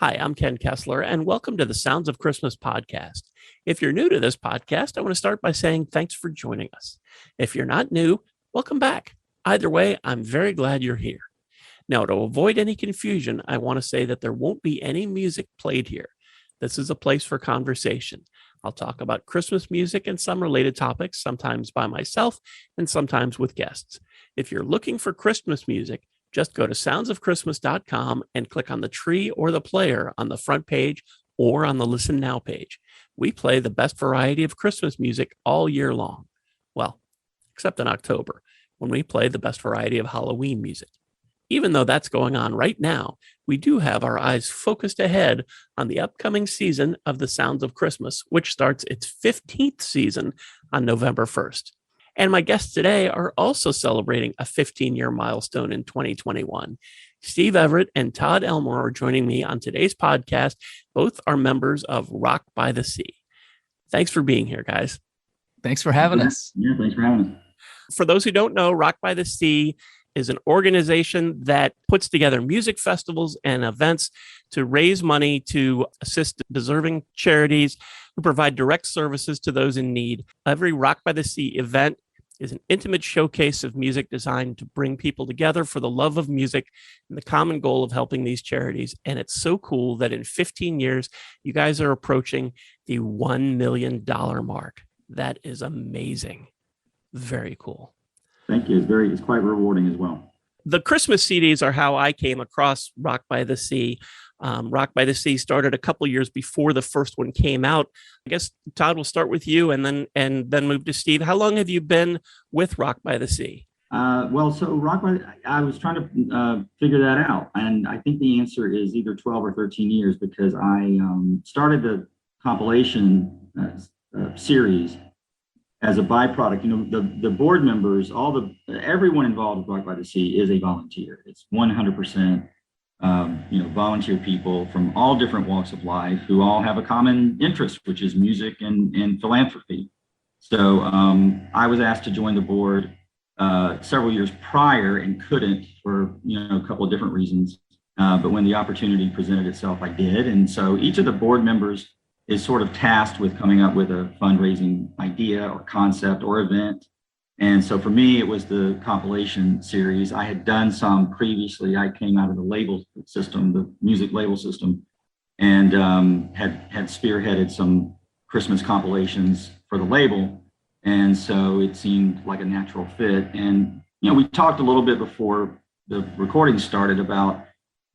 Hi, I'm Ken Kessler, and welcome to the Sounds of Christmas podcast. If you're new to this podcast, I want to start by saying thanks for joining us. If you're not new, welcome back. Either way, I'm very glad you're here. Now, to avoid any confusion, I want to say that there won't be any music played here. This is a place for conversation. I'll talk about Christmas music and some related topics, sometimes by myself and sometimes with guests. If you're looking for Christmas music, just go to soundsofchristmas.com and click on the tree or the player on the front page or on the Listen Now page. We play the best variety of Christmas music all year long. Well, except in October, when we play the best variety of Halloween music. Even though that's going on right now, we do have our eyes focused ahead on the upcoming season of the Sounds of Christmas, which starts its 15th season on November 1st. And my guests today are also celebrating a 15-year milestone in 2021. Steve Everett and Todd Elmore are joining me on today's podcast. Both are members of Rock by the Sea. Thanks for being here, guys. Thanks for having us. Yeah, thanks for having us. For those who don't know, Rock by the Sea is an organization that puts together music festivals and events to raise money to assist deserving charities who provide direct services to those in need. Every Rock by the Sea event is an intimate showcase of music designed to bring people together for the love of music and the common goal of helping these charities. And it's so cool that in 15 years, you guys are approaching the $1 million mark. That is amazing. Very cool. Thank you. It's quite rewarding as well. The Christmas CDs are how I came across Rock by the Sea. Rock by the Sea started a couple years before the first one came out. I guess, Todd, we'll start with you and then move to Steve. How long have you been with Rock by the Sea? I was trying to figure that out. And I think the answer is either 12 or 13 years because I started the compilation series as a byproduct. You know, the board members, everyone involved with Rock by the Sea is a volunteer. It's 100%, volunteer people from all different walks of life who all have a common interest, which is music and philanthropy. So I was asked to join the board several years prior and couldn't for a couple of different reasons. But when the opportunity presented itself, I did. And so each of the board members is sort of tasked with coming up with a fundraising idea or concept or event. And so for me, it was the compilation series. I had done some previously. I came out of the label system, the music label system, and had spearheaded some Christmas compilations for the label. And so it seemed like a natural fit. And, we talked a little bit before the recording started about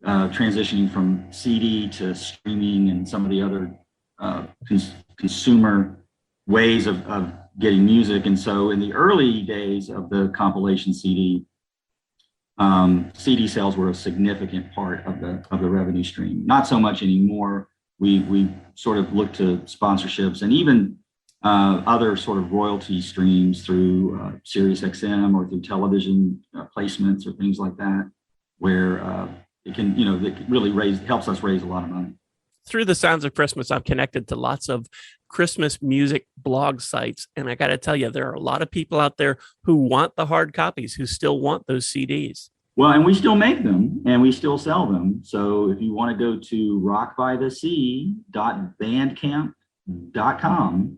transitioning from CD to streaming and some of the other consumer ways of getting music. And so in the early days of the compilation CD, CD sales were a significant part of the revenue stream. Not so much anymore. We sort of looked to sponsorships and even other sort of royalty streams through Sirius XM or through television placements or things like that, where it can, that really helps us raise a lot of money. Through the Sounds of Christmas, I'm connected to lots of Christmas music blog sites. And I got to tell you, there are a lot of people out there who want the hard copies, who still want those CDs. Well, and we still make them and we still sell them. So if you want to go to rockbythesea.bandcamp.com,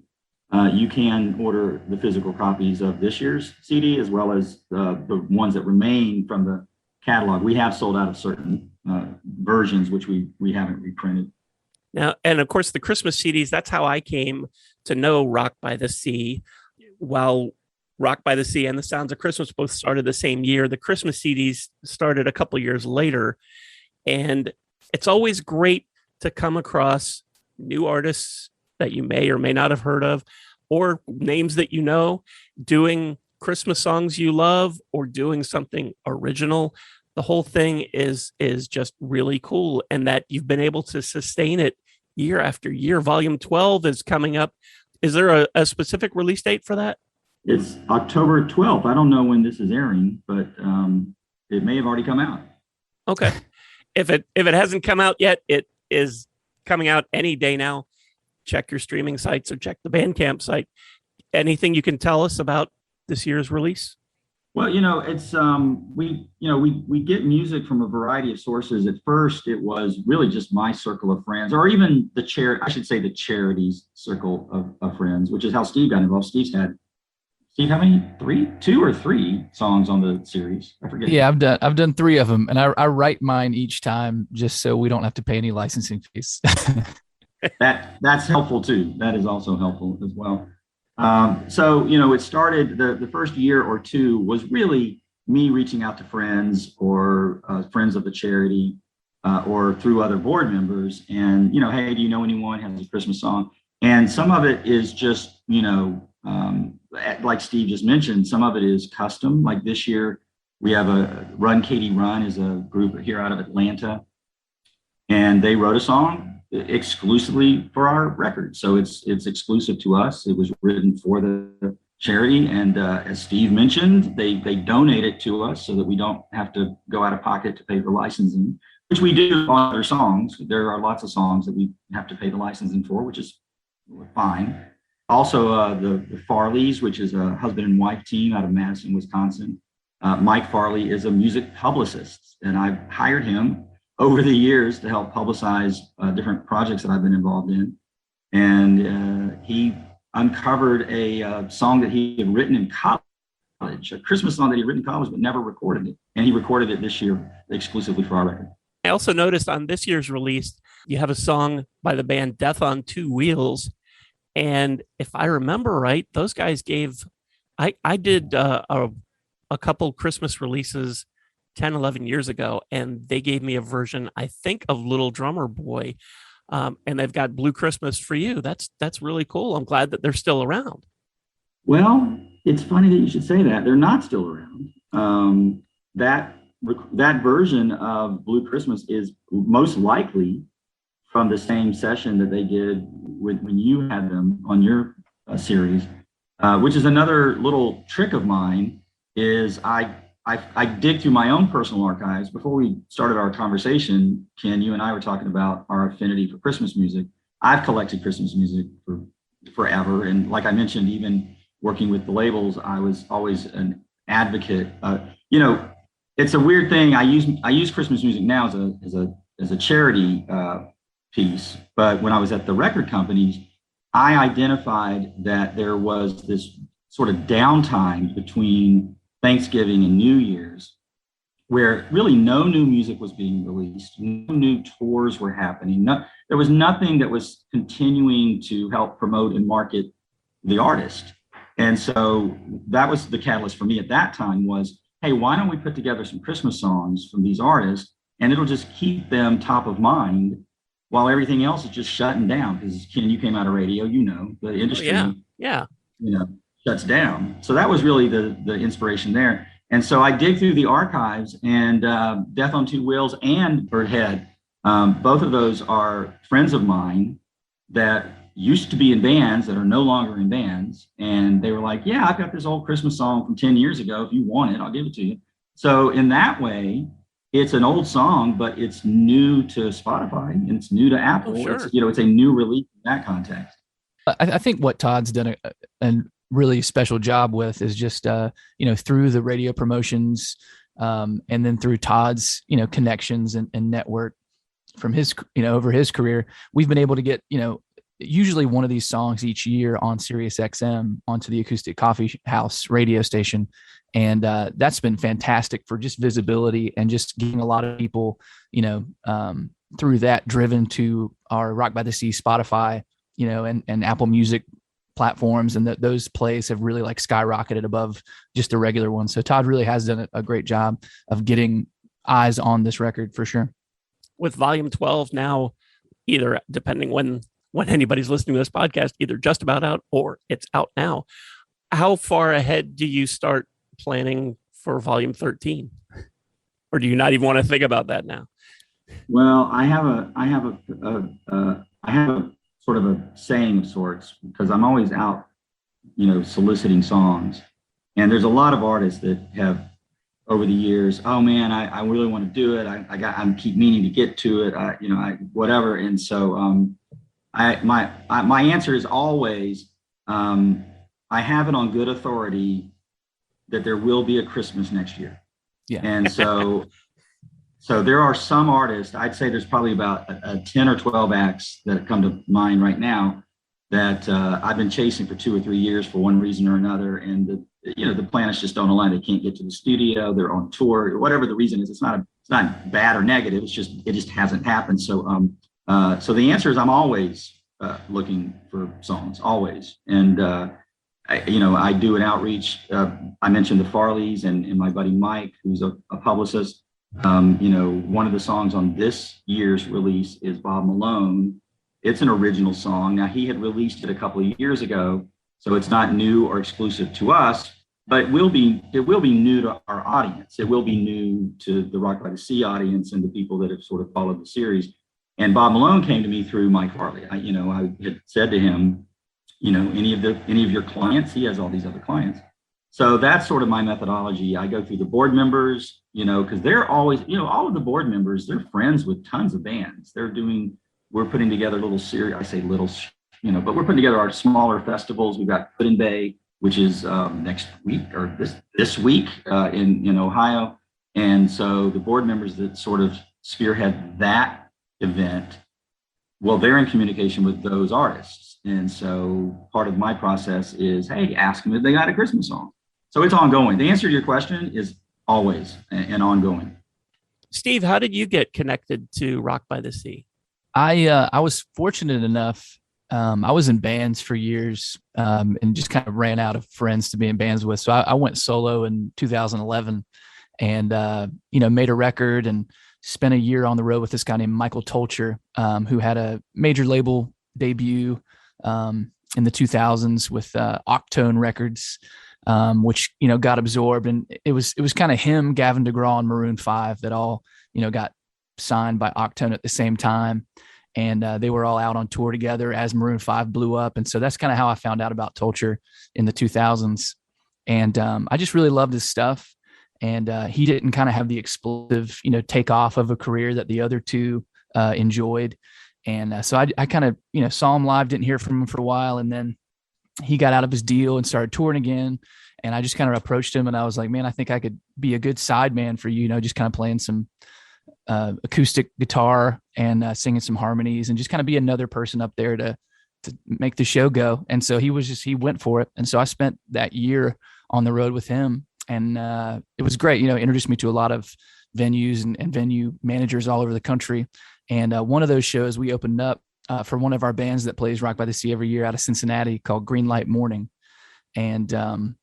you can order the physical copies of this year's CD as well as the ones that remain from the catalog. We have sold out of certain versions, which we haven't reprinted. Now, and of course, the Christmas CDs, that's how I came to know Rock by the Sea. While Rock by the Sea and the Sounds of Christmas both started the same year, the Christmas CDs started a couple years later. And it's always great to come across new artists that you may or may not have heard of, or names that you know, doing Christmas songs you love or doing something original. The whole thing is just really cool, and that you've been able to sustain it year after year. Volume 12 is coming up. Is there a specific release date for that? It's October 12th. I don't know when this is airing, but it may have already come out. Okay. If it hasn't come out yet, it is coming out any day now. Check your streaming sites or check the Bandcamp site. Anything you can tell us about this year's release? Well, it's we get music from a variety of sources. At first, it was really just my circle of friends, or even I should say the charities circle of friends, which is how Steve got involved. Steve, how many? Two or three songs on the series? I forget. Yeah, I've done three of them, and I write mine each time just so we don't have to pay any licensing fees. That's helpful too. That is also helpful as well. So, it started the first year or two was really me reaching out to friends or friends of the charity or through other board members. And, hey, do you know anyone who has a Christmas song? And some of it is just, like Steve just mentioned, some of it is custom. Like this year, we have a Run Katie Run is a group here out of Atlanta. And they wrote a song exclusively for our record. So it's exclusive to us. It was written for the charity. And as Steve mentioned, they donate it to us so that we don't have to go out of pocket to pay for licensing, which we do on other songs. There are lots of songs that we have to pay the licensing for, which is fine. Also, the Farleys, which is a husband and wife team out of Madison, Wisconsin. Mike Farley is a music publicist, and I've hired him over the years to help publicize different projects that I've been involved in. And he uncovered a song that he had written in college, a Christmas song that he had written in college, but never recorded it. And he recorded it this year exclusively for our record. I also noticed on this year's release, you have a song by the band Death on Two Wheels. And if I remember right, those guys I did a couple Christmas releases 10, 11 years ago, and they gave me a version, I think, of Little Drummer Boy. And they've got Blue Christmas for You. That's really cool. I'm glad that they're still around. Well, it's funny that you should say that. They're not still around. That version of Blue Christmas is most likely from the same session that they did when you had them on your series, which is another little trick of mine. Is I dig through my own personal archives. Before we started our conversation, Ken, you and I were talking about our affinity for Christmas music. I've collected Christmas music for forever. And like I mentioned, even working with the labels, I was always an advocate. It's a weird thing. I use Christmas music now as a charity piece. But when I was at the record companies, I identified that there was this sort of downtime between Thanksgiving and New Year's, where really no new music was being released, no new tours were happening. There was nothing that was continuing to help promote and market the artist. And so that was the catalyst for me at that time was, hey, why don't we put together some Christmas songs from these artists, and it'll just keep them top of mind while everything else is just shutting down. Because Ken, you came out of radio, the industry, yeah, shuts down. So that was really the inspiration there. And so I dig through the archives, and Death on Two Wheels and Birdhead, both of those are friends of mine that used to be in bands that are no longer in bands. And they were like, yeah, I've got this old Christmas song from 10 years ago. If you want it, I'll give it to you. So in that way, it's an old song, but it's new to Spotify and it's new to Apple. Oh, sure. It's a new release in that context. I think what Todd's done a really special job with is just, through the radio promotions and then through Todd's, connections and network from his, over his career, we've been able to get, usually one of these songs each year on Sirius XM onto the Acoustic Coffee House radio station. And that's been fantastic for just visibility and just getting a lot of people, through that driven to our Rock by the Sea Spotify, and Apple Music platforms, and those plays have really like skyrocketed above just the regular ones. So Todd really has done a great job of getting eyes on this record for sure. With volume 12 now, either depending when anybody's listening to this podcast, either just about out or it's out now. How far ahead do you start planning for volume 13? Or do you not even want to think about that now? Well, I have a sort of a saying of sorts, because I'm always out, soliciting songs. And there's a lot of artists that have over the years, oh man, I really want to do it. I keep meaning to get to it. Whatever. And so my answer is always, I have it on good authority that there will be a Christmas next year. Yeah. And so there are some artists, I'd say there's probably about 10 or 12 acts that come to mind right now that I've been chasing for 2 or 3 years for one reason or another. And the planets just don't align. They can't get to the studio. They're on tour, or whatever the reason is. It's not bad or negative. It just hasn't happened. So the answer is I'm always looking for songs, always. And I do an outreach. I mentioned the Farleys and my buddy Mike, who's a publicist. One of the songs on this year's release is Bob Malone. It's an original song. Now, he had released it a couple of years ago, so it's not new or exclusive to us, but it will be new to our audience. It will be new to the Rock by the Sea audience and the people that have sort of followed the series. And Bob Malone came to me through Mike Farley. I had said to him, any of your clients, he has all these other clients. So that's sort of my methodology. I go through the board members, because they're always, all of the board members, they're friends with tons of bands. We're putting together little series. I say little, but we're putting together our smaller festivals. We've got Put in Bay, which is next week or this week in Ohio. And so the board members that sort of spearhead that event, well, they're in communication with those artists. And so part of my process is, hey, ask them if they got a Christmas song. So it's ongoing. The answer to your question is always and ongoing. Steve, how did you get connected to Rock by the Sea? I was fortunate enough. I was in bands for years and just kind of ran out of friends to be in bands with. So I went solo in 2011 and, made a record and spent a year on the road with this guy named Michael Tolcher, who had a major label debut in the 2000s with Octone Records, which, got absorbed. And it was kind of him, Gavin DeGraw, and Maroon 5 that all, got signed by Octone at the same time. And they were all out on tour together as Maroon 5 blew up. And so that's kind of how I found out about Tolcher in the 2000s. And I just really loved his stuff. And he didn't kind of have the explosive, takeoff of a career that the other two enjoyed. And so I kind of, saw him live, didn't hear from him for a while. And then he got out of his deal and started touring again. And I just kind of approached him and I was like, man, I think I could be a good sideman for you, just kind of playing some acoustic guitar and singing some harmonies and just kind of be another person up there to make the show go. And so he went for it. And so I spent that year on the road with him and it was great, introduced me to a lot of venues and venue managers all over the country. And one of those shows we opened up for one of our bands that plays Rock by the Sea every year out of Cincinnati called Greenlight Morning. And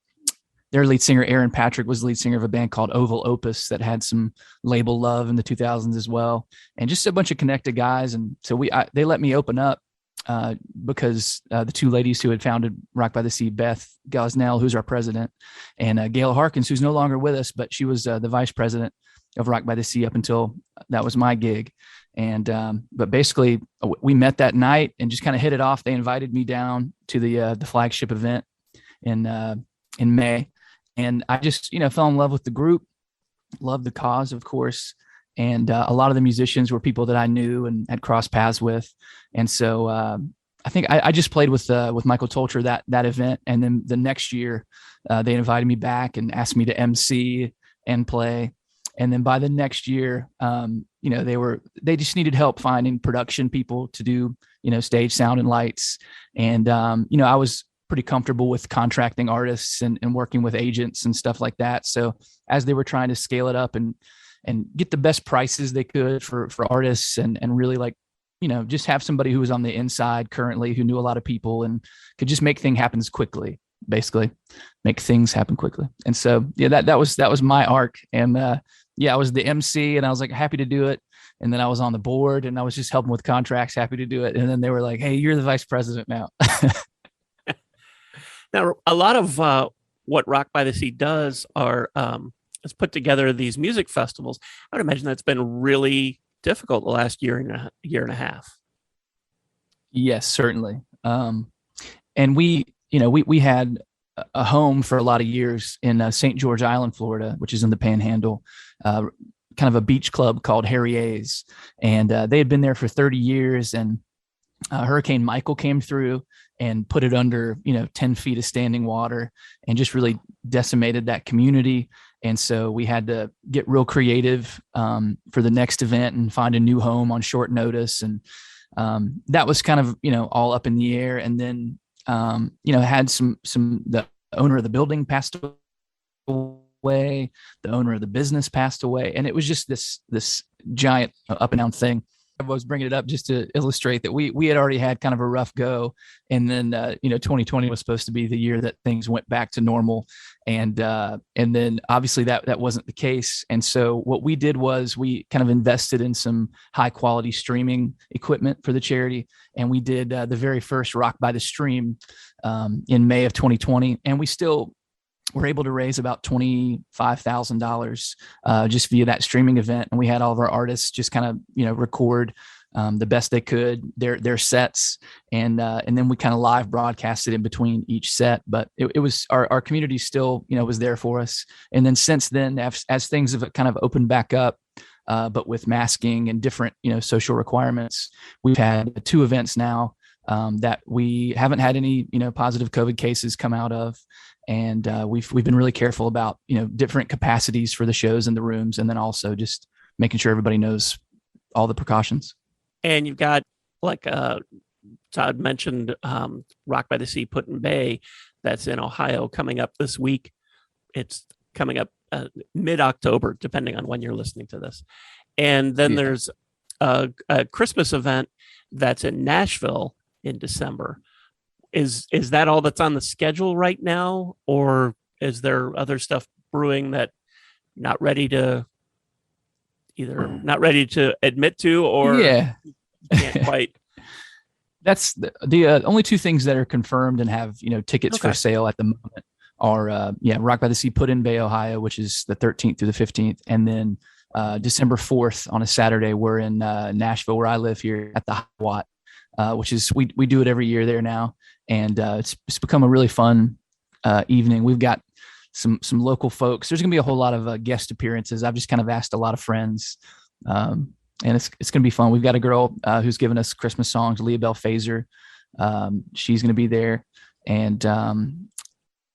their lead singer, Aaron Patrick, was the lead singer of a band called Oval Opus that had some label love in the 2000s as well. And just a bunch of connected guys. And so they let me open up because the two ladies who had founded Rock by the Sea, Beth Gosnell, who's our president, and Gail Harkins, who's no longer with us, but she was the vice president of Rock by the Sea up until that was my gig. And but basically we met that night and just kind of hit it off. They invited me down to the flagship event in May. And I just, fell in love with the group, loved the cause, of course. And a lot of the musicians were people that I knew and had crossed paths with. And so I think I just played with Michael Tolcher that event. And then the next year they invited me back and asked me to MC and play. And then by the next year, they just needed help finding production people to do, stage sound and lights. And, I was pretty comfortable with contracting artists and working with agents and stuff like that. So as they were trying to scale it up and get the best prices they could for artists and really just have somebody who was on the inside currently who knew a lot of people and could just make things happen quickly, basically make things happen quickly. And so, yeah, that was my arc. And I was the MC and I was like, happy to do it. And then I was on the board and I was just helping with contracts, happy to do it. And then they were like, hey, you're the vice president now. Now, a lot of what Rock by the Sea does is put together these music festivals. I would imagine that's been really difficult the last year and a half. Yes, certainly. And we had a home for a lot of years in St. George Island, Florida, which is in the Panhandle, kind of a beach club called Harry A's. And they had been there for 30 years. And Hurricane Michael came through and put it under, 10 feet of standing water and just really decimated that community. And so we had to get real creative for the next event and find a new home on short notice. And that was kind of, all up in the air. And then, had the owner of the building passed away, the owner of the business passed away. And it was just this giant up and down thing. I was bringing it up just to illustrate that we had already had kind of a rough go, and then 2020 was supposed to be the year that things went back to normal, and then obviously that wasn't the case. And so what we did was we kind of invested in some high quality streaming equipment for the charity, and we did the very first Rock by the Stream in May of 2020, and we still were able to raise about $25,000 just via that streaming event. And we had all of our artists just kind of, record the best they could, their sets. And then we kind of live broadcasted in between each set. But it was our community still, was there for us. And then since then, as things have kind of opened back up, but with masking and different, social requirements, we've had 2 events now that we haven't had any, positive COVID cases come out of. And we've been really careful about, different capacities for the shows in the rooms, and then also just making sure everybody knows all the precautions. And you've got, like Todd mentioned, Rock by the Sea Put-in-Bay, that's in Ohio, coming up this week. It's coming up mid-October, depending on when you're listening to this. And then there's a Christmas event that's in Nashville in December. Is that all that's on the schedule right now, or is there other stuff brewing that not ready to admit to, or can't quite? That's the only 2 things that are confirmed and have tickets for sale at the moment are Rock by the Sea Put-in-Bay, Ohio, which is the 13th through the 15th, and then December 4th on a Saturday we're in Nashville, where I live here, at the Watt. Which is we do it every year there now, and it's become a really fun evening. We've got some local folks. There's going to be a whole lot of guest appearances. I've just kind of asked a lot of friends, and it's going to be fun. We've got a girl who's given us Christmas songs, Leah Bell Fazer. She's going to be there, and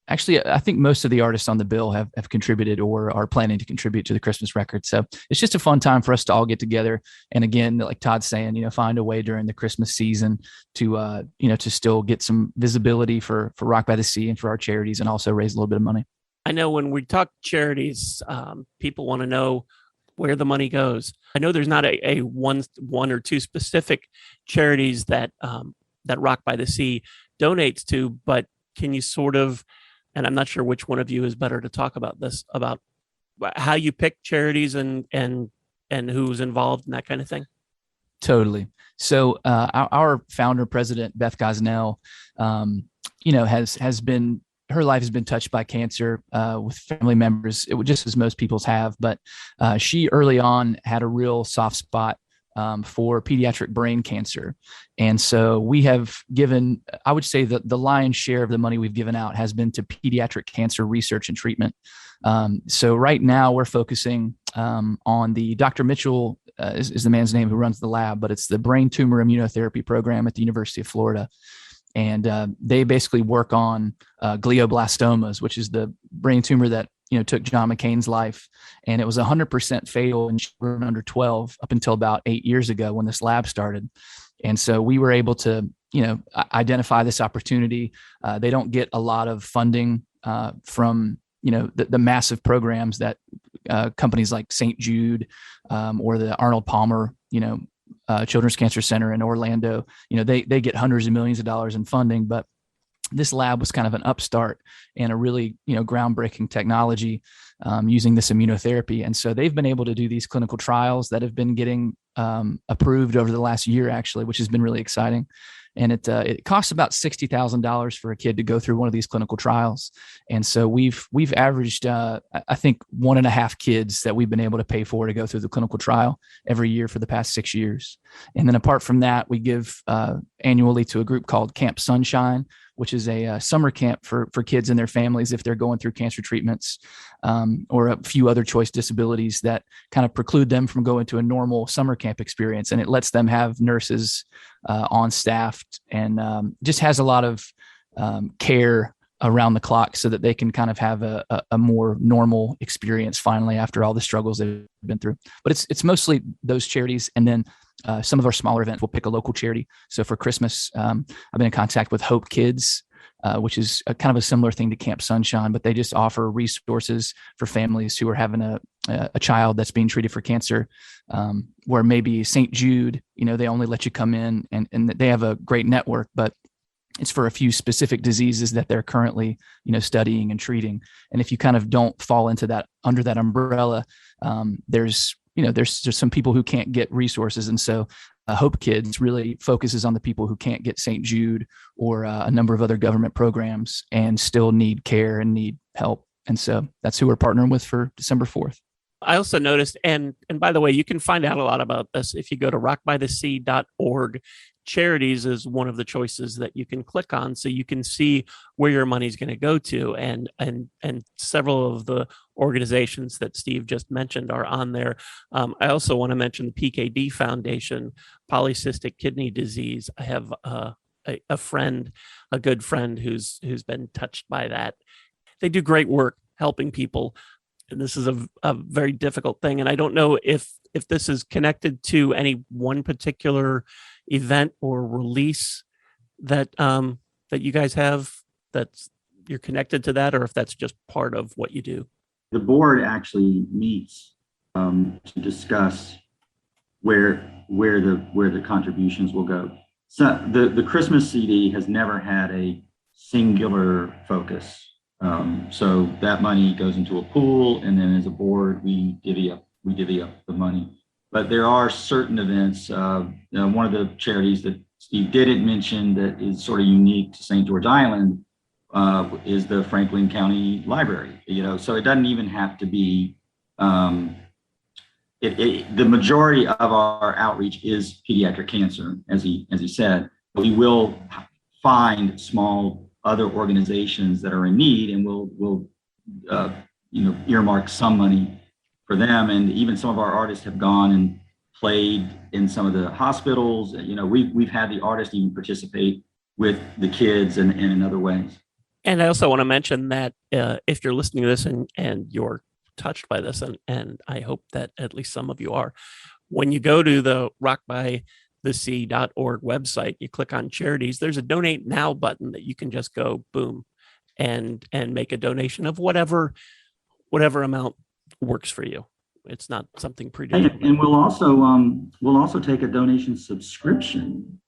actually, I think most of the artists on the bill have contributed or are planning to contribute to the Christmas record. So it's just a fun time for us to all get together. And again, like Todd's saying, find a way during the Christmas season to, to still get some visibility for Rock by the Sea and for our charities, and also raise a little bit of money. I know when we talk charities, people want to know where the money goes. I know there's not a one or 2 specific charities that Rock by the Sea donates to, but can you sort of, and I'm not sure which one of you is better to talk about this, about how you pick charities and who's involved and that kind of thing? Totally. So our founder, president, Beth Gosnell, has been, her life has been touched by cancer with family members, just as most people's have. But she early on had a real soft spot for pediatric brain cancer. And so we have given, I would say that the lion's share of the money we've given out has been to pediatric cancer research and treatment. So right now we're focusing on the Dr. Mitchell is the man's name who runs the lab, but it's the brain tumor immunotherapy program at the University of Florida. And they basically work on glioblastomas, which is the brain tumor that took John McCain's life. And it was 100% fatal in children under 12 up until about 8 years ago when this lab started. And so we were able to, identify this opportunity. They don't get a lot of funding from, the massive programs that companies like St. Jude or the Arnold Palmer, Children's Cancer Center in Orlando, they get hundreds of millions of dollars in funding, but this lab was kind of an upstart and a really, groundbreaking technology using this immunotherapy. And so they've been able to do these clinical trials that have been getting approved over the last year, actually, which has been really exciting. And it costs about $60,000 for a kid to go through one of these clinical trials. And so we've averaged, I think, 1.5 kids that we've been able to pay for to go through the clinical trial every year for the past 6 years. And then apart from that, we give annually to a group called Camp Sunshine, which is a summer camp for kids and their families if they're going through cancer treatments or a few other choice disabilities that kind of preclude them from going to a normal summer camp experience. And it lets them have nurses on staff, and just has a lot of care around the clock so that they can kind of have a more normal experience finally after all the struggles they've been through. But it's mostly those charities. And then some of our smaller events, we'll pick a local charity. So for Christmas, I've been in contact with Hope Kids, which is kind of a similar thing to Camp Sunshine, but they just offer resources for families who are having a child that's being treated for cancer, where maybe St. Jude, they only let you come in, and they have a great network, but it's for a few specific diseases that they're currently, studying and treating. And if you kind of don't fall into that, under that umbrella, there's just some people who can't get resources. And so Hope Kids really focuses on the people who can't get St. Jude or a number of other government programs and still need care and need help. And so that's who we're partnering with for December 4th. I also noticed, and by the way, you can find out a lot about this if you go to rockbythesea.org. Charities is one of the choices that you can click on, so you can see where your money is going to go to, and several of the organizations that Steve just mentioned are on there. I also want to mention the PKD Foundation, polycystic kidney disease. I have a friend, a good friend who's been touched by that. They do great work helping people. And this is a very difficult thing. And I don't know if this is connected to any one particular event or release that you guys have, that's you're connected to that, or if that's just part of what you do. The board actually meets to discuss where the contributions will go. So the Christmas CD has never had a singular focus. So that money goes into a pool, and then as a board, we divvy up the money. But there are certain events. One of the charities that Steve didn't mention that is sort of unique to St. George Island is the Franklin County Library. So it doesn't even have to be. The majority of our outreach is pediatric cancer, as he said. But we will find small other organizations that are in need, and we'll earmark some money for them. And even some of our artists have gone and played in some of the hospitals. We've had the artists even participate with the kids and in other ways. And I also want to mention that if you're listening to this and you're touched by this, and I hope that at least some of you are, when you go to the rockbythesea.org website, you click on charities, there's a donate now button that you can just go boom and make a donation of whatever amount works for you. It's not something predetermined. And we'll also take a donation subscription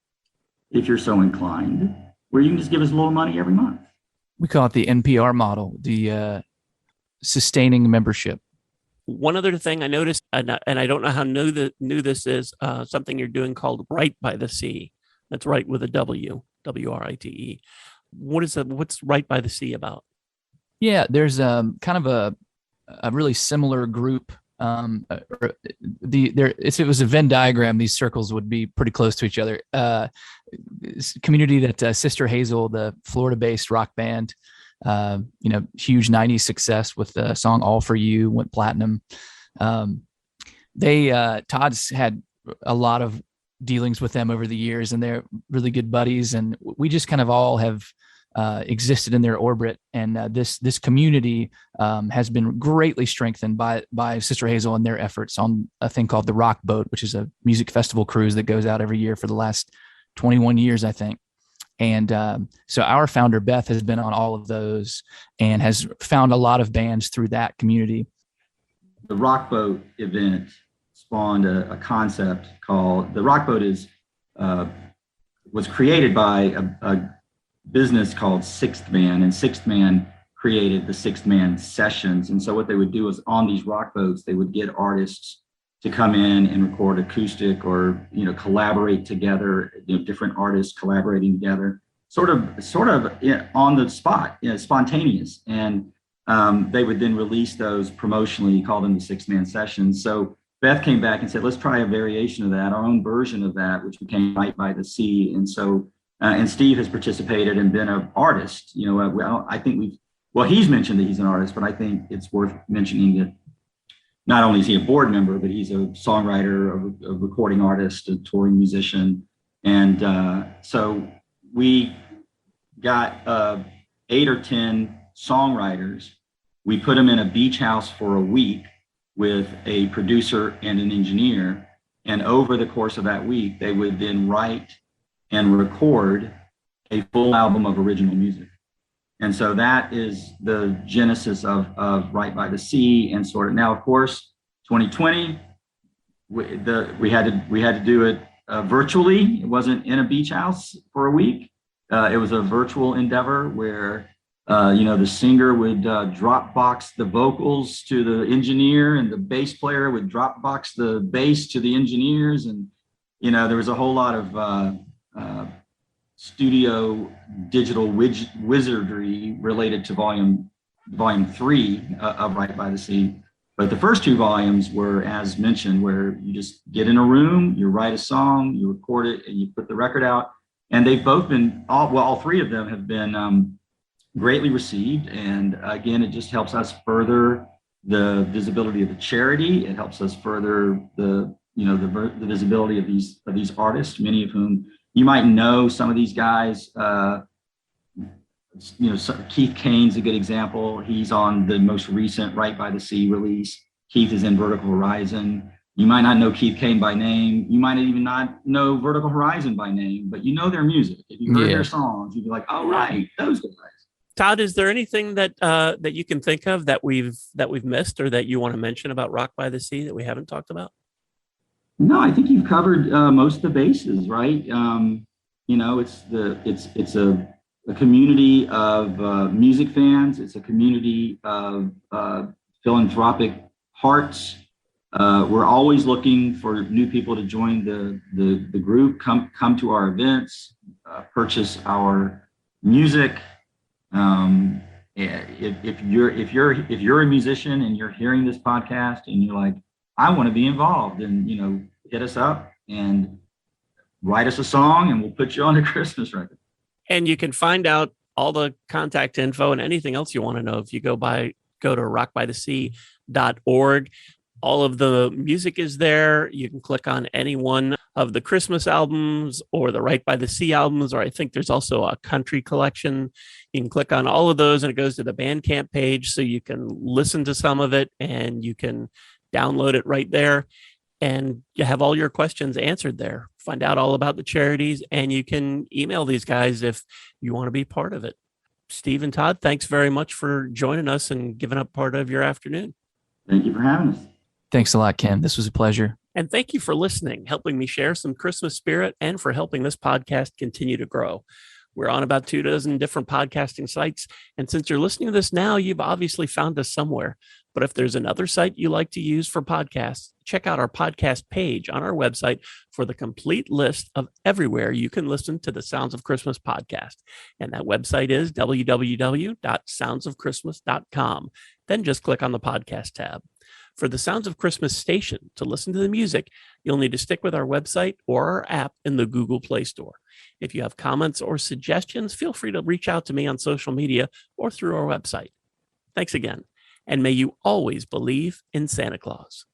if you're so inclined, where you can just give us a little money every month. We call it the NPR model, the sustaining membership. One other thing I noticed, and I don't know how new this is, something you're doing called Right by the Sea. That's right with a W, WRITE. What's Right by the Sea about? Yeah, there's kind of a really similar group. If it was a Venn diagram, these circles would be pretty close to each other. Community that Sister Hazel, the Florida-based rock band, huge 90s success with the song All For You, went platinum. Todd's had a lot of dealings with them over the years, and they're really good buddies. And we just kind of all have existed in their orbit. And this community has been greatly strengthened by Sister Hazel and their efforts on a thing called the Rock Boat, which is a music festival cruise that goes out every year for the last 21 years, I think. And so our founder, Beth, has been on all of those and has found a lot of bands through that community. The Rock Boat event spawned a concept called, the Rock Boat was created by a business called Sixth Man, and Sixth Man created the Sixth Man sessions. And so what they would do is on these rock boats, they would get artists to come in and record acoustic or, collaborate together, different artists collaborating together, sort of on the spot, spontaneous. And they would then release those promotionally, call them the Sixth Man sessions. So Beth came back and said, let's try a variation of that, our own version of that, which became Right by the Sea. And so, and Steve has participated and been an artist. I think he's mentioned that he's an artist, but I think it's worth mentioning that not only is he a board member, but he's a songwriter, a recording artist, a touring musician. And so we got 8 or 10 songwriters. We put them in a beach house for a week with a producer and an engineer. And over the course of that week, they would then write and record a full album of original music. And so that is the genesis of Right by the Sea. And sort of now, of course, 2020, we had to do it virtually. It wasn't in a beach house for a week. It was a virtual endeavor where the singer would Dropbox the vocals to the engineer, and the bass player would Dropbox the bass to the engineers. And, there was a whole lot of studio digital wizardry related to volume 3 of Right by the Sea. But the first 2 volumes were, as mentioned, where you just get in a room, you write a song, you record it, and you put the record out. And they've both been, all 3 of them have been greatly received. And again, it just helps us further the visibility of the charity. It helps us further the visibility of these artists, many of whom you might know. Some of these guys, Keith Kane's a good example. He's on the most recent Right by the Sea release. Keith is in Vertical Horizon. You might not know Keith Kane by name. You might even not know Vertical Horizon by name, but you know their music. If you heard their songs, you'd be like, "Oh, right, those guys." Todd, is there anything that you can think of that we've missed, or that you want to mention about Rock by the Sea that we haven't talked about? No, I think you've covered most of the bases, right? It's a community of music fans. It's a community of philanthropic hearts. We're always looking for new people to join the group. Come to our events, purchase our music. If you're a musician and you're hearing this podcast and you're like, I want to be involved, then hit us up and write us a song, and we'll put you on a Christmas record. And you can find out all the contact info and anything else you want to know if you go to rockbythesea.org. All of the music is there. You can click on any one of the Christmas albums or the Right by the Sea albums, or I think there's also a country collection. You can click on all of those and it goes to the Bandcamp page, so you can listen to some of it and you can download it right there. And you have all your questions answered there. Find out all about the charities, and you can email these guys if you want to be part of it. Steve and Todd, thanks very much for joining us and giving up part of your afternoon. Thank you for having us. Thanks a lot, Ken. This was a pleasure. And thank you for listening, helping me share some Christmas spirit, and for helping this podcast continue to grow. We're on about 24 different podcasting sites. And since you're listening to this now, you've obviously found us somewhere. But if there's another site you like to use for podcasts, check out our podcast page on our website for the complete list of everywhere you can listen to the Sounds of Christmas podcast. And that website is www.soundsofchristmas.com. Then just click on the podcast tab. For the Sounds of Christmas station, to listen to the music, you'll need to stick with our website or our app in the Google Play Store. If you have comments or suggestions, feel free to reach out to me on social media or through our website. Thanks again, and may you always believe in Santa Claus.